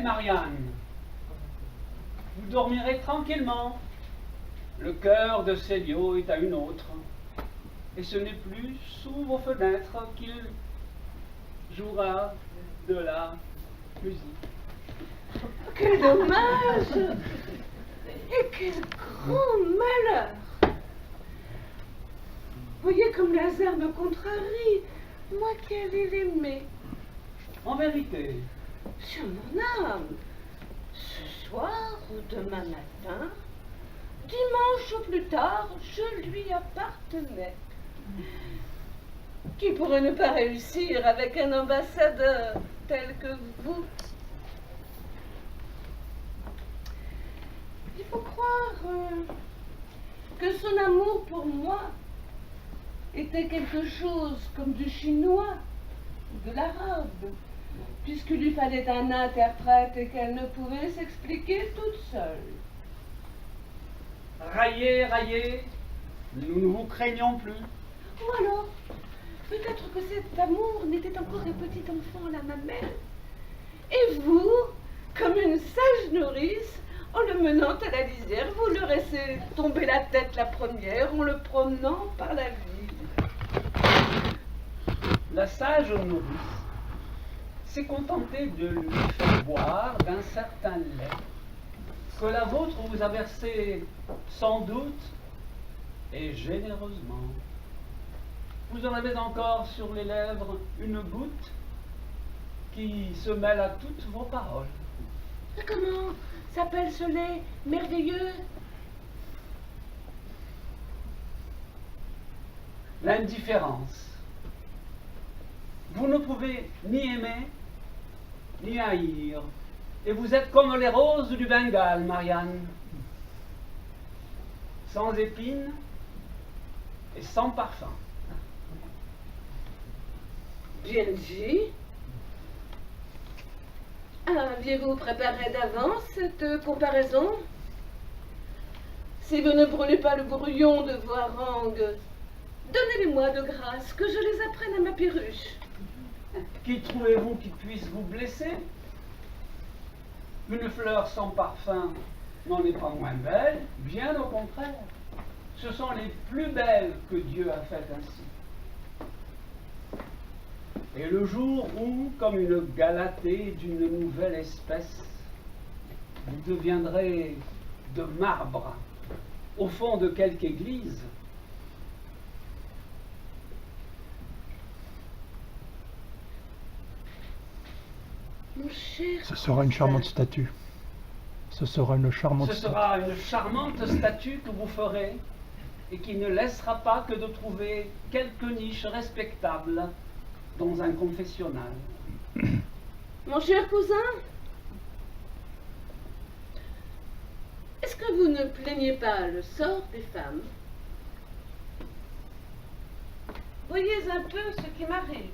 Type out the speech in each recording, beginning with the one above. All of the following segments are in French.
Marianne, vous dormirez tranquillement. Le cœur de Célio est à une autre, et ce n'est plus sous vos fenêtres qu'il jouera de la musique. Quel dommage! Et quel grand malheur! Voyez comme le hasard me contrarie, moi qui allais l'aimer. En vérité, Sur mon âme, ce soir ou demain matin, dimanche au plus tard, je lui appartenais. Qui pourrait ne pas réussir avec un ambassadeur tel que vous? Il faut croire que son amour pour moi était quelque chose comme du chinois ou de l'arabe, puisqu'il lui fallait un interprète et qu'elle ne pouvait s'expliquer toute seule. raillez, raillez, nous ne vous craignons plus. Ou alors, peut-être que cet amour n'était encore un petit enfant à la mamelle, et vous, comme une sage nourrice, en le menant à la lisière, vous le laissez tomber la tête la première en le promenant par la ville. La sage nourrice s'est contentée de lui faire boire d'un certain lait que la vôtre vous a versé sans doute et généreusement. Vous en avez encore sur les lèvres une goutte qui se mêle à toutes vos paroles. Comment s'appelle ce lait merveilleux? L'indifférence. Vous ne pouvez ni aimer, ni haïr. Et vous êtes comme les roses du Bengale, Marianne. Sans épines et sans parfum. Bien dit. Aviez-vous préparé d'avance cette comparaison? Si vous ne brûlez pas le brouillon de vos harangues, donnez-les-moi de grâce, que je les apprenne à ma perruche. Qui trouvez-vous qui puisse vous blesser? Une fleur sans parfum n'en est pas moins belle, bien au contraire. Ce sont les plus belles que Dieu a faites ainsi. Et le jour où, comme une Galatée d'une nouvelle espèce, vous deviendrez de marbre au fond de quelque église, Mon cher, Ce sera une charmante statue. Ce sera une charmante ce sera une charmante statue que vous ferez et qui ne laissera pas que de trouver quelques niches respectables dans un confessionnal. mon cher cousin, est-ce que vous ne plaignez pas le sort des femmes? Voyez un peu ce qui m'arrive.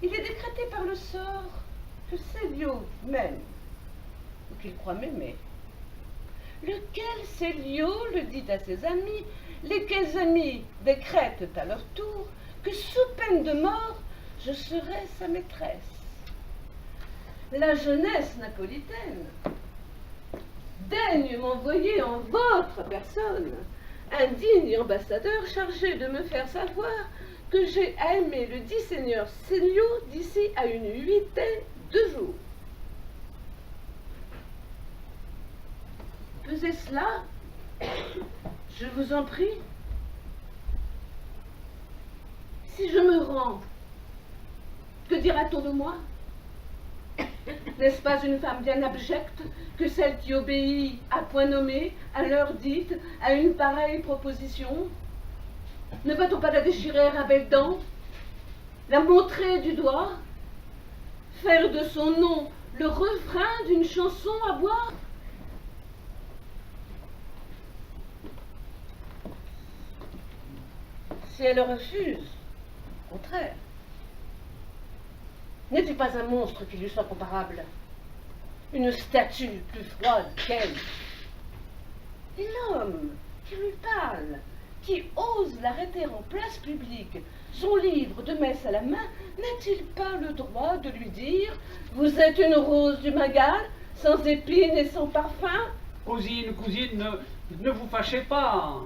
Il est décrété par le sort que Célio m'aime, ou qu'il croit m'aimer. Lequel Célio le dit à ses amis, lesquels amis décrètent à leur tour que sous peine de mort, je serai sa maîtresse. La jeunesse napolitaine daigne m'envoyer en votre personne un digne ambassadeur chargé de me faire savoir que j'ai à aimer le dit seigneur Célio d'ici à une huitaine de jours. Pesez cela, je vous en prie. Si je me rends, que dira-t-on de moi? N'est-ce pas une femme bien abjecte que celle qui obéit à point nommé, à l'heure dite, à une pareille proposition? Ne va-t-on pas la déchirer à belles dents, la montrer du doigt, faire de son nom le refrain d'une chanson à boire? Si elle refuse, au contraire, n'est-il pas un monstre qui lui soit comparable? Une statue plus froide qu'elle? Et l'homme qui lui parle, qui ose l'arrêter en place publique, son livre de messe à la main, n'a-t-il pas le droit de lui dire « Vous êtes une rose du Magal, sans épines et sans parfum ?» Cousine, ne vous fâchez pas.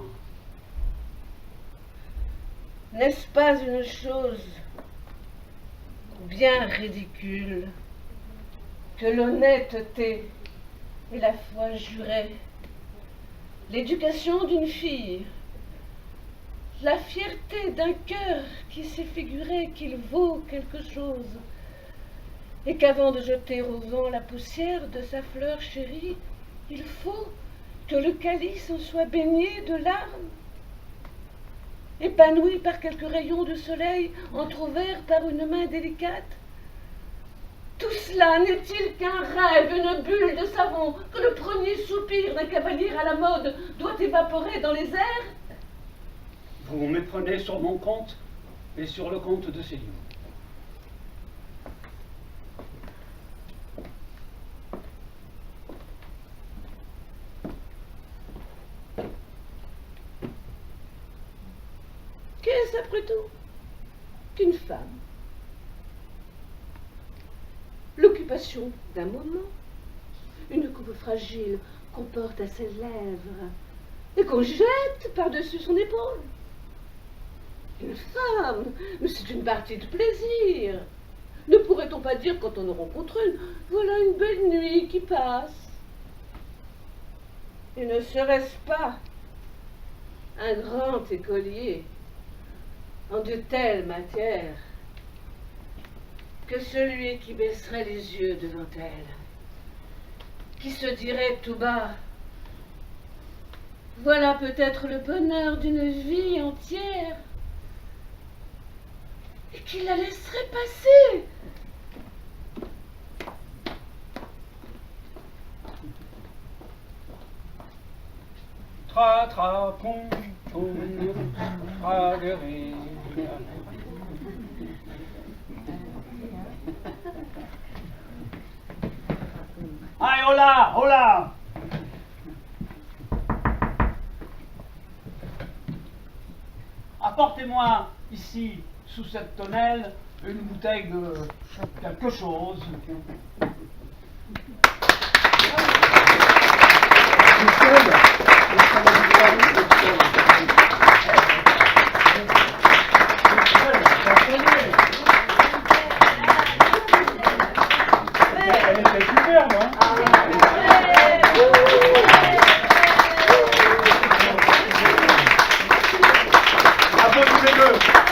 N'est-ce pas une chose bien ridicule que l'honnêteté et la foi jurée, l'éducation d'une fille, la fierté d'un cœur qui s'est figuré qu'il vaut quelque chose, et qu'avant de jeter au vent la poussière de sa fleur chérie, il faut que le calice en soit baigné de larmes, épanoui par quelques rayons de soleil entrouverts par une main délicate? Tout cela n'est-il qu'un rêve, une bulle de savon que le premier soupir d'un cavalier à la mode doit évaporer dans les airs? Vous vous méprenez sur mon compte et sur le compte de Céline. Qu'est-ce après tout qu'une femme? L'occupation d'un moment, une coupe fragile qu'on porte à ses lèvres et qu'on jette par-dessus son épaule. Une femme, mais c'est une partie de plaisir. Ne pourrait-on pas dire quand on en rencontre une, voilà une belle nuit qui passe? Et ne serait-ce pas un grand écolier en de telles matières que celui qui baisserait les yeux devant elle, qui se dirait tout bas, voilà peut-être le bonheur d'une vie entière, et qui la laisserait passer. Tra tra pom pom tra guéri. Aïe, hola, hola. Apportez-moi ici, sous cette tonnelle, une bouteille de quelque chose. Elle était superbe, hein? Applaudissez-le.